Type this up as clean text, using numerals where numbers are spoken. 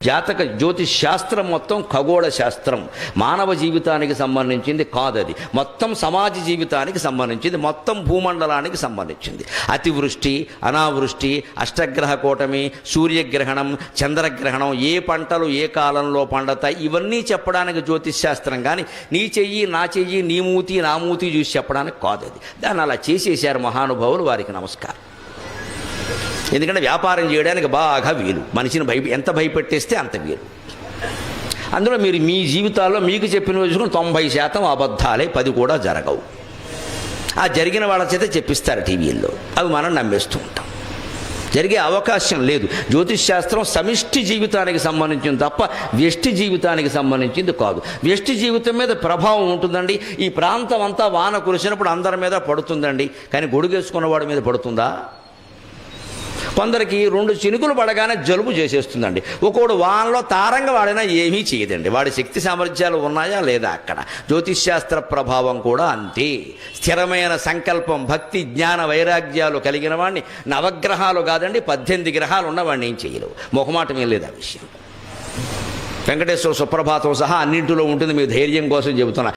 జాతక జ్యోతిష్ శాస్త్రం మొత్తం ఖగోళ శాస్త్రం, మానవ జీవితానికి సంబంధించింది కాదది. మొత్తం సమాజ జీవితానికి సంబంధించింది, మొత్తం భూమండలానికి సంబంధించింది. అతివృష్టి, అనావృష్టి, అష్టగ్రహ కూటమి, సూర్యగ్రహణం, చంద్రగ్రహణం, ఏ పంటలు ఏ కాలంలో పండతాయి, ఇవన్నీ చెప్పడానికి జ్యోతిష్ శాస్త్రం. కానీ నీ చెయ్యి నా చెయ్యి, నీ మూతి నా మూతి చూసి చెప్పడానికి కాదు అది. దాన్ని అలా చేసేసారు మహానుభావులు, వారికి నమస్కారం. ఎందుకంటే వ్యాపారం చేయడానికి బాగా వీలు, మనిషిని ఎంత భయపెట్టేస్తే అంత వీలు. అందులో మీరు మీ జీవితాల్లో మీకు చెప్పిన రోజుకుని 90% అబద్ధాలే, 10 కూడా జరగవు. ఆ జరిగిన వాళ్ళ చేత చెప్పిస్తారు టీవీల్లో, అవి మనం నమ్మేస్తూ ఉంటాం. జరిగే అవకాశం లేదు. జ్యోతిష్ శాస్త్రం సమిష్టి జీవితానికి సంబంధించింది తప్ప వ్యష్టి జీవితానికి సంబంధించింది కాదు. వ్యష్టి జీవితం మీద ప్రభావం ఉంటుందండి. ఈ ప్రాంతం అంతా వాన కురిసినప్పుడు అందరి మీద పడుతుందండి, కానీ గొడుగేసుకున్నవాడి మీద పడుతుందా? కొందరికి 2 చినుకులు పడగానే జలుబు చేసేస్తుందండి. ఒకడు వానలో తారంగా వాడినా ఏమీ చేయదండి. వాడి శక్తి సామర్థ్యాలు ఉన్నాయా లేదా అక్కడ. జ్యోతిష్శాస్త్ర ప్రభావం కూడా అంతే. స్థిరమైన సంకల్పం, భక్తి, జ్ఞాన వైరాగ్యాలు కలిగిన వాడిని నవగ్రహాలు కాదండి 18 గ్రహాలు ఉన్నవాడిని ఏం చేయలేవు. మొహమాటం ఏం లేదు ఆ విషయం. వెంకటేశ్వర సుప్రభాతం సహా అన్నింటిలో ఉంటుంది. మీ ధైర్యం కోసం చెబుతున్నా.